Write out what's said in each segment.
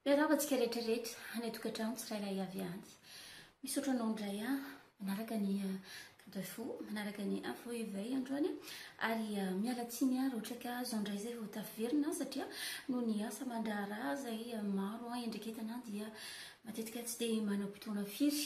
Miaravantsika rehetrarehetra any tokantrano tsirairay avy any. Misotro anao indray manaraka ny kadafo, manaraka ny info éveil androany ary miala tsiny raha ohatra ka zao indray zay vao tafiverina satria no ny asa mandraharaha zay maro endriketana dia matetika tsy dia manao mpitona firy.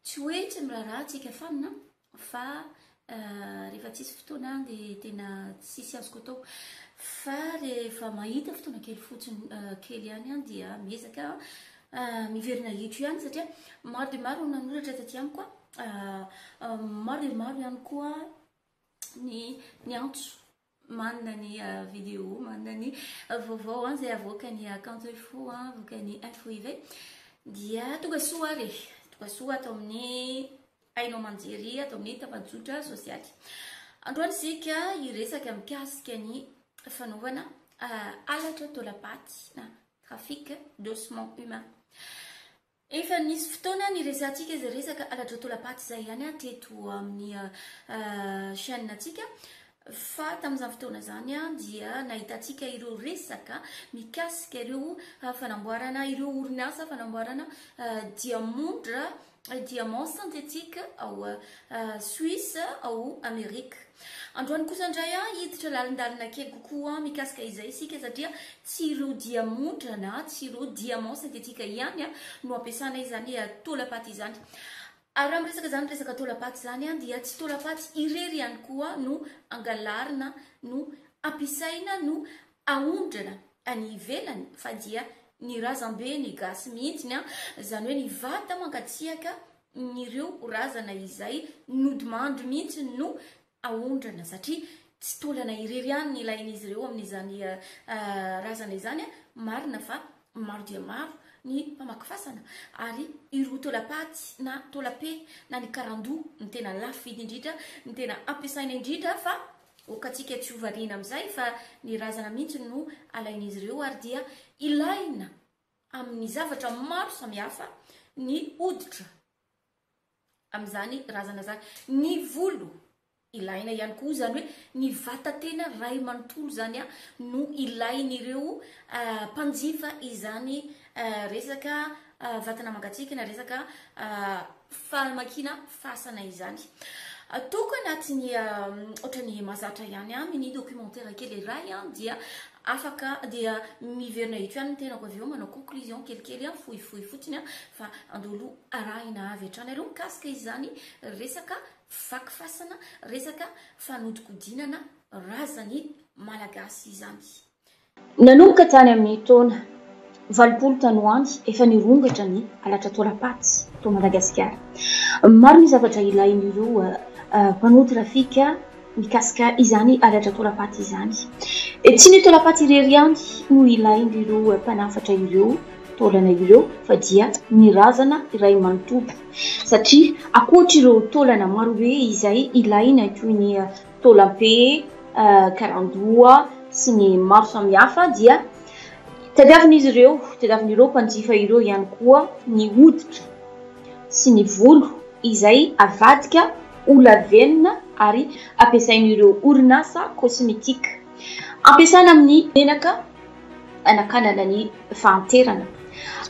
Tsy hoe tsy miraharaha tsika fanina fa rehefa tsisy fotoana dia tena tsisy azoko atao. Fa rehefa mahita fotoana kely fotsiny kely ihany dia miezaka miverina hitro ihany satria maro dia maro nanoratra taty amiko maro dia maro ihany koa ny antso manana ny vidéo manana ny vaovao zay avoakany compte info avoakany info éveil dia tonga soa re tonga soa atao amin'ny ainao manjery atao amin'ny tambajotra sosialy. Androany sika iresaka mikasika ny fanaovana halatra taolapaty na trafic d'ossement humain. Efa nisy fotoana ny resantsika izay resaka halatra taolapaty zay ihany teto amin'ny chaîne atsika fa tamin'izany fotoana zany dia nahitantsika ireo resaka mikasika ireo fanamboarana ireo orinasa fanamboarana diamant synthétique ao Suisse ao Amerika. Androany kosa indray hiditra lalindalina kely kokoa mikasika izay isika satria tsy ireo diamondrana tsy ireo diamant synthétique ihany no ampiasana izany taolapaty izany. Ary raha miresaka zany resaka taolapaty zany dia tsy taolapaty irery ihany koa no angalarina no ampiasaina no aondrana any ivelany fa dia ny razambe ny gasy mihitsiny zany hoe ny vata mangatsiaka nyreo razana izay nodimandry mihitsy no aondrana satria tsy taolana irery ihany ny ilain'izy ireo amin'izany razana izany marina fa maro dia maro ny mpamakifasana ary ireo taolapaty na taolape na ny karandoa ny tena lafo vidy indrindra ny tena ampiasaina indrindra fa okatsika tsy hovariana amin'izay fa ny razana mihitsy no alain'izy ireo ary dia ilaina amin'ny zavatra maro samihafa ny hoditra amin'izany razana zany ny volo ilaina ihany koa zany hoe ny vatatena ray manontolo zany no ilain'ireo mpanjifa izany resaka vatana mangatsiaka na resaka famakina fasana izany. Toko anatin'ny ohatrany mazatra ihany amin'ny documentaire kely iray dia afaka dia miverina hitro ihany tenako avy eo manao conclusion kelikely fohifohy fotsiny fa andolo arahina avy hatrany aloha mikasika izany resaka fakifasana resaka fanodikodinana razany malagasy izany. Nanomboka tany amin'ny taona 80 tanoany efa nirongatra ny halatra taolapaty to Madagasikara. Maro ny zavatra ilain'ireo mpanao trafika mikasika izany halatra taolapaty izany. Tsy ny taolapaty irery ihany no ilain'ireo mpanafatra ireo taolana ireo fa dia ny razana iray manontolo satria akoatra ireo taolana maro be izay ilaina toy ny taolampe karandoa sy ny maro samihafa dia tadiavin'izy ireo mpanjifa ireo ihany koa ny hoditra sy ny volo izay avadika olavenina ary ampiasain'ireo orinasa kosmetika ampiasaina amin'ny menaka anakanana ny fahanterana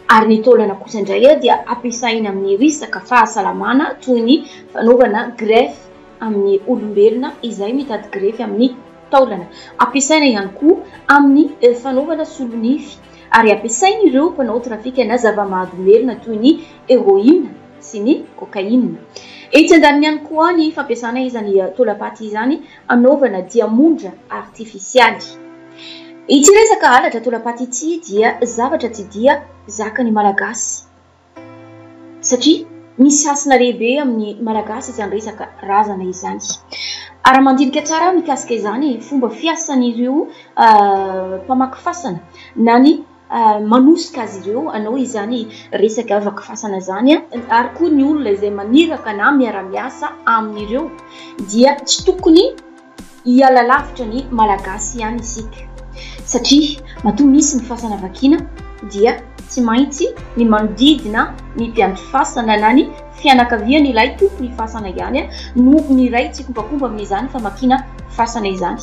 ary ny taolana kosa indray dia ampiasaina amin'ny resaka fahasalamana toy ny fanaovana greffe amin'ny olombelona izay mitady greffe amin'ny taolana. Ampiasaina ihany koa amin'ny fanaovana solonify ary ampiasain'ireo mpanao trafika na zava-mahadomelona toy ny héroïne sy ny cocaïne. Etsy andaniny ihany koa ny fampiasana izany taolapaty izany anaovana diamondra artifisialy. Ity resaka halatra taolapaty ity dia zavatra tsy dia zakany malagasy satria misy asina lehibe amin'ny malagasy izany resaka razana izany. Ary mandinika tsara mikasika izany fomba fiasan'ireo mpamakifasana na ny manosika azy ireo anao izany resaka vakifasana zany ary koa ny olona izay maniraka na miara-miasa amin'ireo dia tsy tokony hiala lavitra ny malagasy ihany isika satria matoa misy ny fasana vakina dia tsy maintsy ny manodidina ny mpiandry fasana na ny fianakaviana ilay tompony fasana ihany no ny ray tsy kompakomba amin'izany famakina fasana izany.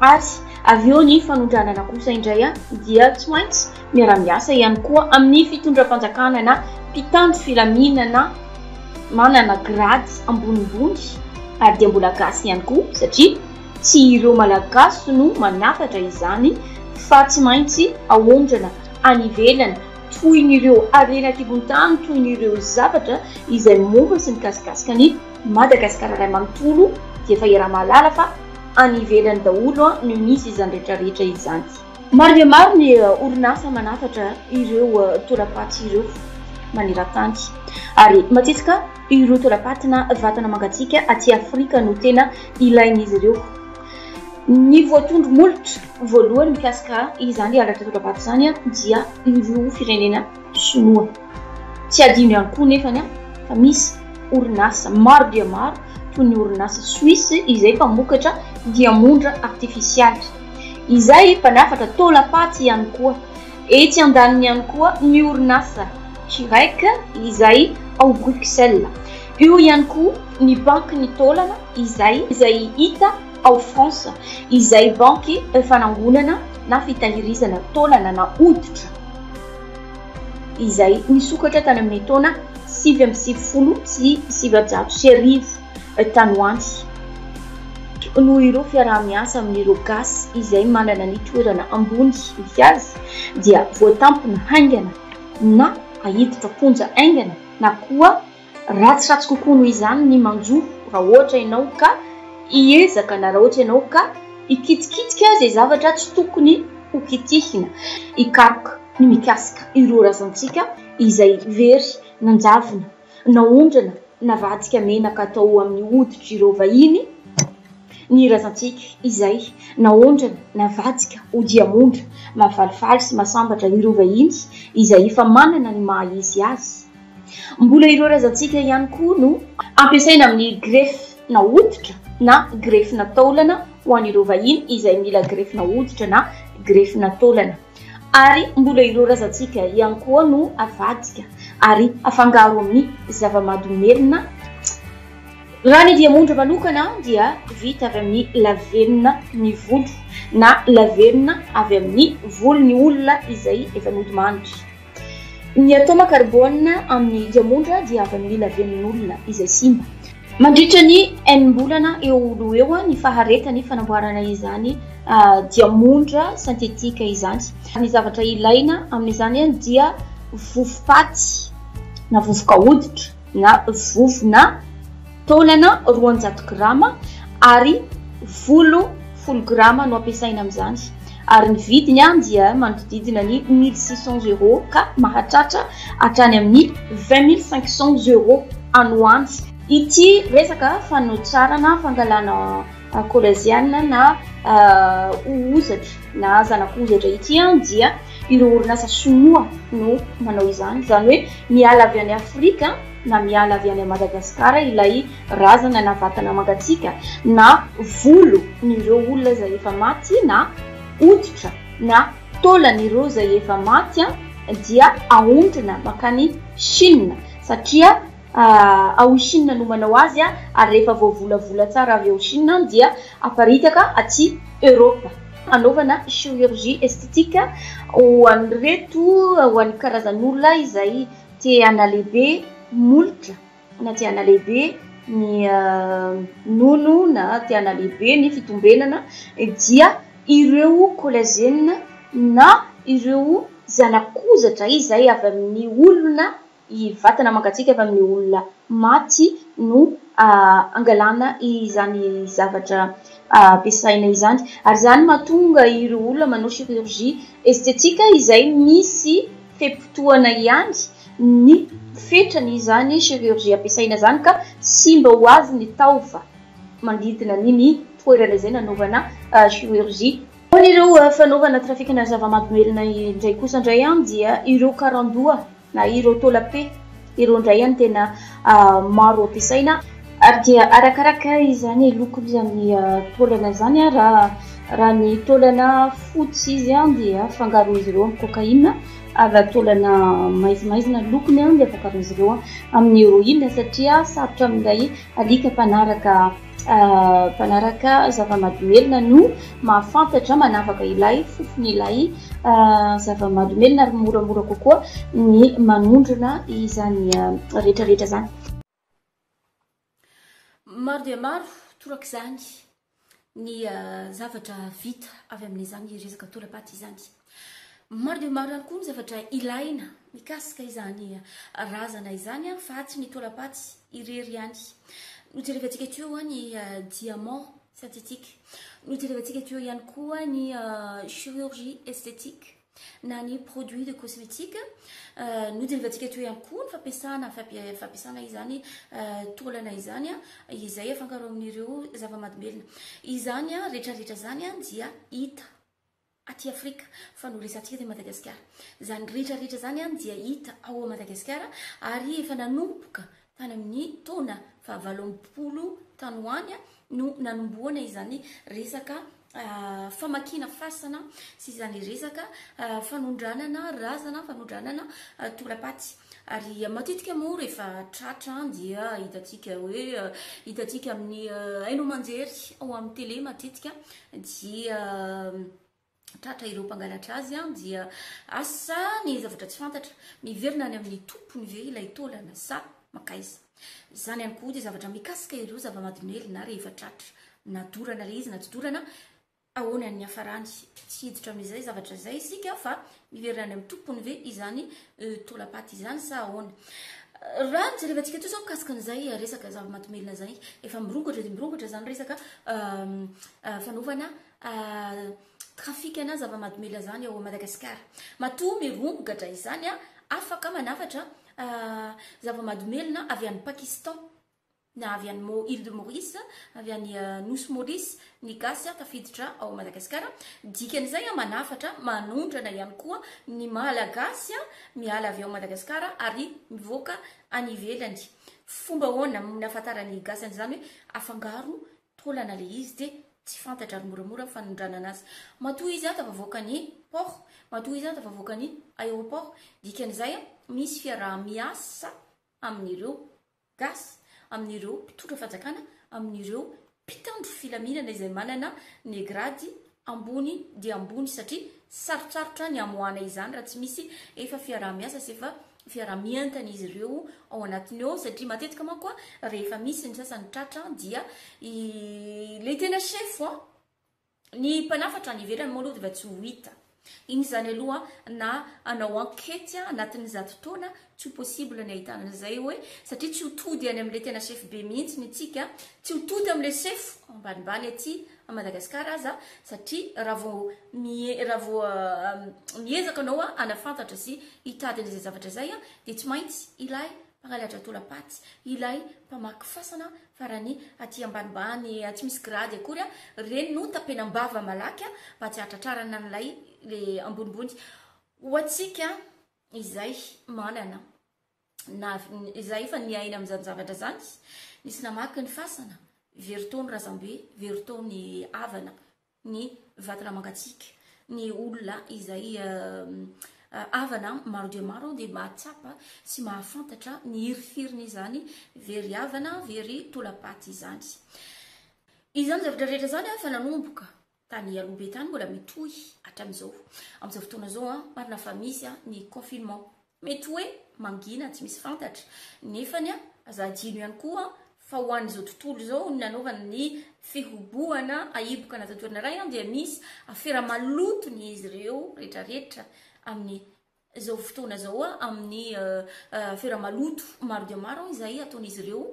ary avy eo ny fanondranana kosa indray dia tsy maintsy miara-miasa ihany koa amin'ny fitondram-panjakana na mpitandro filaminana manana grady ambonimbony ary dia mbola gasy ihany koa satria tsy ireo malagasy no manafatra izany fa tsy maintsy ahondrana anivelana toy n'ireo arena tibon-tany toy n'ireo zavatra izay momba sy mikasikasika ny Madagasikara ray manontolo dia efa era-mahalala fa anivelany daholo no misy izany rehetrarehetra izany. Maro dia maro ny orinasa manafatra ireo torapaty ireo maneran-tany ary matetika ireo torapatina vatana mangatsiaka aty Afrika no tena ilain'izy ireo. Ny voatondro molotra voalohany mikasika izany alatra torapaty izany dia ireo firenena sinoa. Tsy adino ihany koa nefany fa misy orinasa maro dia maro toy ny orinasa Suisse izay mpamokatra diamondra artifisialy izay mpanafatra taolapaty ihany koa. Etsy andaniny ihany koa ny orinasa Chirec izay ao Bruxelles. Eo ihany koa ny banky ny taolana izay hita ao France izay banky fanangonana na fitahirizana taolana na hoditra izay nisokatra tany amin'ny taona 1970 sy 1990 tany hoany. No ireo fiaraha-miasa amin'ireo gasy izay manana ny toerana ambony misy azy dia voatampona haingana na ahiditra ponja aingana na koa ratsiratsy kokoa noho izany ny manjo raha ohatra ianao ka hiezaka na raha ohatra ianao ka ikitikitika izay zavatra tsy tokony ho kitihina ikaroka ny mikasika ireo razantsika izay very nanjavona naondrana navadika menaka atao amin'ny hoditra ireo vahiny. Ny razantsika izay naondrana navadika ho diamondra mahafalifaly sy mahasambatra ireo vahiny izay efa manana ny maha izy azy. Mbola ireo razantsika ihany koa no ampiasaina amin'ny grefy na hoditra na grefy na taolana ho an'ireo vahiny izay mila grefy na hoditra na grefy na taolana. Ary mbola ireo razantsika ihany koa no avadika ary afangaro amin'ny zava-mahadomelina. Raha ny diamondra manokana dia vita avy amin'ny lavenona ny volo na lavenona avy amin'ny volon'ny olona izay efa nodimandry. Ny atoma carbone amin'ny diamondra dia avy amin'ny lavenon'olona izay simba. Mandritra ny enim-bolana eo no eo ny faharetany fanamboarana izany diamondra sintetika izany. Ny zavatra ilaina amin'izany dia vovo-paty na vovoka hoditra na vovona taolana 200 grama ary volo 10 grama no ampiasaina amin'izany. Ary ny vidiny dia manodidina ny 1600 € ka mahatratra hatrany amin'ny 20 500 € anoany. Ity resaka fanotsarana fangalana kolaziana na ozatra na zanak'ozatra ity dia ireo orinasa sinoa no manao izany. Izany hoe miala avy any Afrika na miala avy any Madagasikara ilay razana na vatana mangatsiaka na volo n'ireo olona izay efa maty na hoditra na taolan'ireo izay efa maty dia ahondrana makany Chine satria ao Chine no manao azy ary rehefa voavolavola tsara avy ao Chine dia aparitaka aty Europa. Anaovana chirurgie esthétique ho an'ireto ho an'ny karazan'olona izay te hanalehibe molotra na te hanalehibe ny nono na te hanalehibe ny fitombenana dia ireo collagène na ireo zana-kozatra izay avy amin'ny olona vatana mangatsiaka avy amin'ny olona maty no angalana izany zavatra ampiasaina izany. Ary izany mahatonga ireo olona manao chirurgie esthétique izay misy fempotoana ihany ny fetrany izany chirurgie ampiasaina izany ka sy mba ho azy ny taova manodidina ny toerana izay nanaovana chirurgie. Ireo fanaovana trafikana zava-mahadomelina indray kosa indray dia ireo karandoa na ireo taolape ireo indray tena maro ampiasaina ary dia arakaraka izany lokony amin'ny taolana izany. Raha ny taolana fotsy izy dia fangaro izy ireo amin'ny cocaïne ary taolana maizimaizina lokony dia fangaro izy ireo amin'ny héroïne satria sarotra amin'ilay alika mpanaraka mpanaraka zava-madomelona no mahafantatra manavaka ilay fofony ilay zava-madomelona ary moramora kokoa ny manondrona izany rehetrarehetra zany. Maro dia maro toraka izany ny zavatra vita avy amin'izany resaka tolapaty izany. Maro dia maro ihany koa ny zavatra ilaina mikasika izany razana izany fa tsy ny tolapaty irery ihany. Nojerevantsika teo ny diamant synthétique, nojerevantsika teo ihany koa ny chirurgie esthétique na ny produit de cosmétique, nojerevantsika teo ihany koa ny fampiasana izany tolana izany izay afangaro amin'ireo zava-madomelona izany rehetrarehetra zany dia hita aty Afrika fa no resantsika te Madagasikara. Zany rehetrarehetra zany dia hita ao Madagasikara ary efa nanomboka tany amin'ny taona 70 tany hoany no nanomboana izany resaka famakina fasana sy izany resaka fanondranana razana fanondranana tolapaty. Ary matetika moa rehefa tratra dia hitatsika hoe hitatsika amin'ny haino manjery ao amin'ny télé matetika dia tratra ireo mpangalatra azy dia asa ny zavatra tsy fantatra miverina any amin'ny tompony ve ilay taolana sa makaiza. Zany ihany koa dia zavatra mikasika ireo zava-madomelona rehefa tratra na dorana le izy na tsy dorana ahoana ny hafarany tsy hiditra amin'izay zavatra zay isika fa miverina any amin'ny tompony ve izany tolapaty izany sa ahoana. Raha nijerevantsika teo zao mikasika an'izay resaka zava-madomelona zay efa mirongatra dia mirongatra zany resaka fanaovana trafikana zava-madomelona zany ao Madagasikara. Matoa mirongatra izany afaka manafatra zava-madomelona avy any Pakistan na avy any Île de Maurice, avy any Nosy Maurice, ny gasy tafiditra ao Madagasikara. Dikan'izay manafatra manondrana ihany koa ny malagasy miala avy ao Madagasikara ary mivoaka any ivelany. Fomba ahoana nahafantarany gasy an'izany hoe afangaro taolana le izy dia tsy fantatra ary moramora fanondrana anazy. Matoa izy tafavoaka ny port, matoa izy tafavoaka ny aéroport. Dikan'izay misy fiaraha-miasa amin'ireo gasy, amin'ireo mpitondra fanjakana, amin'ireo mpitandro filaminana izay manana ny grady ambony dia ambony satria sarotsarotra ny amoana izany raha tsy misy efa fiaraha-miasa sy efa fiaraha-mientana izy ireo ao anatiny ao satria matetika manko rehefa misy ny sasany tratra dia le tena chef ny mpanafatra ny ivelany moa aloha dia tsy ho hita. Iny zany aloha na anao enquête anatin'ny zato taona tsy ho possible ny ahitana an'izay hoe satria tsy ho tody any amin'ilay tena chef be mihitsy ny tsika, tsy ho tody amin'ilay chef ambanimbany aty a Madagasikara aza satria raha vao miezaka anao anafantatra sy hitady an'izay zavatra zay dia tsy maintsy ilay mpangalatra tolapaty, ilay mpamaky fasana farany aty ambanimbany aty misy grady akory reny no tapenam-bava malaky mba tsy hatratrarana an'ilay le ambonimbony. Ho atsika izay manana na izay fa ny aina amin'izany zavatra zany nisy namaky ny fasana veritao ny razambe, veritao ny avana, ny vatana mangatsika, ny olona izay avana maro dia maro dia mahatsapa sy mahafantatra ny hirifiriny izany very avana very tolapaty izany. Izany zavatra rehetra zany fa nanomboka tany alobe tany mbola mitohy hatramin'izao. Amin'izao fotoana zao marina fa misy ny confinement mety hoe mangina tsy misy fantatra nefany azadino ihany koa fa ho an'izao tontolo zao ny nanaovana ny fihoboana aiboka anaty toerana iray dia misy afera malotony izy ireo rehetrarehetra amin'ny zao fotoana zao amin'ny afera maloto maro dia maro izay ataon'izy ireo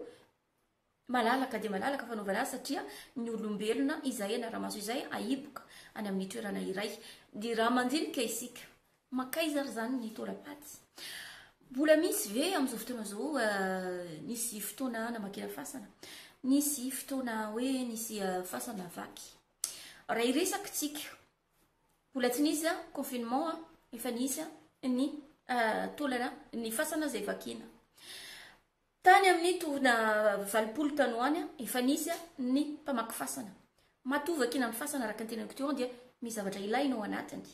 malalaka dia malalaka fanaovana azy satria ny olombelona izay na rahamaso izay aiboka any amin'ny toerana iray. Dia raha mandinika isika makaiza ary zany ny tolapaty. Mbola misy ve amin'izao fotoana zao nisy fotoana namakina fasana, nisy fotoana hoe nisy fasana vaky. Raha iresaka tsika mbola tsy nisy confinement efa nisy ny taolana ny fasana zay vakina. Tany amin'ny taona 70 tany hoany efa nisy ny mpamaky fasana. Matoa vakina amin'ny fasana araka ny tenako teo dia misy zavatra ilaina ao anatiny.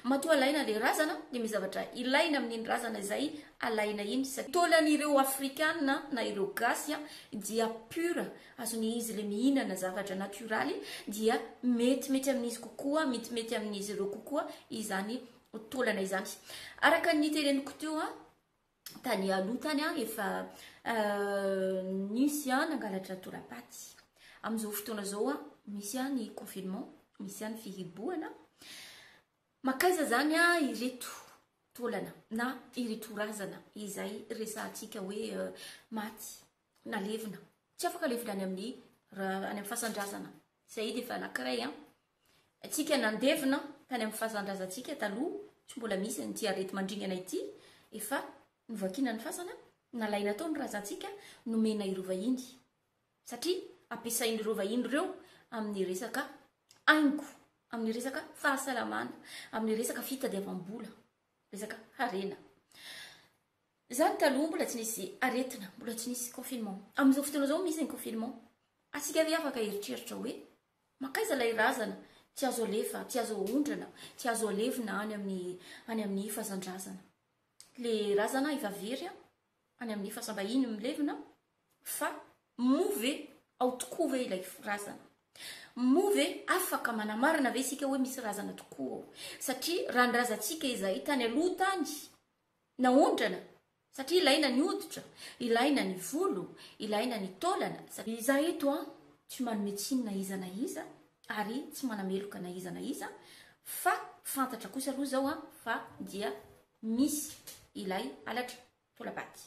matoa alaina le razana de misy zavatra ilaina amin'iny razana izay alaina iny tolan'ireo afrikana na ireo gasy dia pura azony izy le mihinana zavatra naturaly dia metimety amin'izy kokoa metimety amin'izy ireo kokoa izany tolana izany araka ny tereniko teo tany alotany efa nisy nangalatra torapaty amin'izao fotoana zao misy ny confinement misy ny fihiboana makaiza zany ireto tolana na ireto razana izay resantsika hoe maty na levina tsy afaka levina any amin'ny fasan-drazana izay de efa anankiray atsika nandevina tany amin'ny fasan-drazantsika taloha tsy mbola misy ny arety mandringana ity efa novakina ny fasana nalaina tao ny razantsika nomena ireo vahiny satria ampiasainy ireo vahiny ireo amin'ny resaka aingo amin'ny resaka fahasalamana amin'ny resaka fitadiavam-bola resaka harena zany taloha mbola tsy nisy aretina mbola tsy nisy confinement amin'izao fotoana zao misy ny confinement asika ve afaka eritreritra hoe makaiza lay razana tsy azo alefa tsy azo ondrana tsy azo alevina any amin'ny fasan-drazana le razana efa very any amin'ny fasambahiny milevina fa move ao tokoa ve ilay razana move afaka manamarina ve sika hoe misy razana tokoa satria raha ny razantsika izay tany aloha tany na ondrana satria ilaina ny oditra ilaina ny volo ilaina ny tolana iza eto tsy manome tsiny na iza na iza ary tsy manameloka na iza na iza fa fantatra kosa aloha zao fa dia misy ilay alatra tolapaty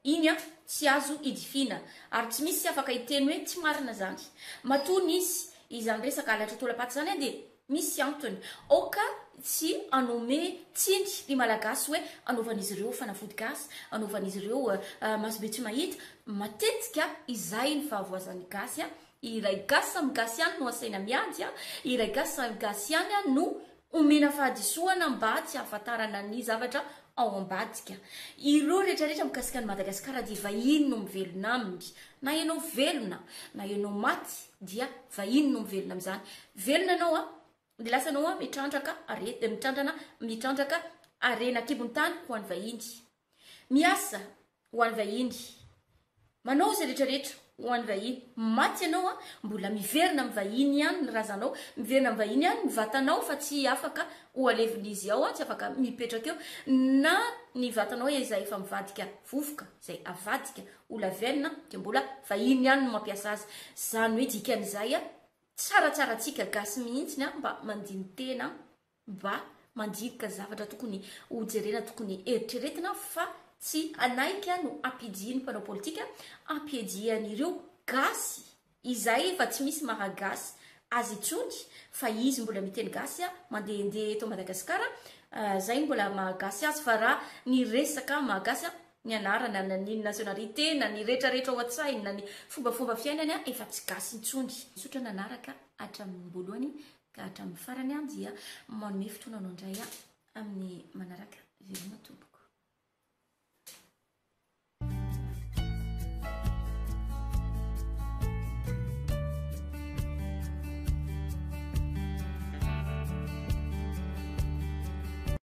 iny tsy azo idifina ary tsy misy afaka iteny hoe tsy marina zany matoa nisy izany resaka alatra tolapaty zany de misy antony oka tsy anome tsiny ny malagasy hoe anaovan'izy ireo fanafody gasy anaovan'izy ireo masobe tsy mahita matetika izay ny fahavoazan'ny gasy iray gasy samy gasy ihany no asaina miady iray gasy samy gasy ihany no omena fahadisoana mba tsy ahafantarana ny zavatra ao ambadika ireo rehetrarehetra mikasika ny Madagasikara dia vahiny no mivelona aminy na ianao velona na ianao maty dia vahiny no mivelona am'izany velona anao de lasa anao mitrandraka arena kibony tany ho an'ny vahiny miasa ho an'ny vahiny manao izay rehetrarehetra ho an'ny vahiny maty anao mbola miverina amin'ny vahiny ihany ny razanao miverina amin'ny vahiny ihany ny vatanao fa tsy afaka ho alevin'izy ao tsy afaka mipetraka eo na ny vatanao izay efa mivadika vovoka izay avadika ola velona dia mbola vahiny ihany no mampiasa azy zany hoe dikan'izay tsaratsaratsika gasy mihitsy mba mandiny tena mba mandika zavatra tokony hojerena tokony eritreretina fa tsy anaika no ampidiany mpanao politika ampidian'ireo gasy izay efa tsy misy mahagasy azy itsony fa izy mbola miteny gasy mandehandeha eto Madagasikara zay mbola mahagasy azy fa raha ny resaka mahagasy ny anarana na ny nationalité na ny rehetrarehetra ao an-tsainy na ny fombafomba fiainany efa tsy gasy intsony misotra nanaraka hatramin'ny voalohany ka hatramin'ny farany dia manome fotoana anao indray amin'ny manaraka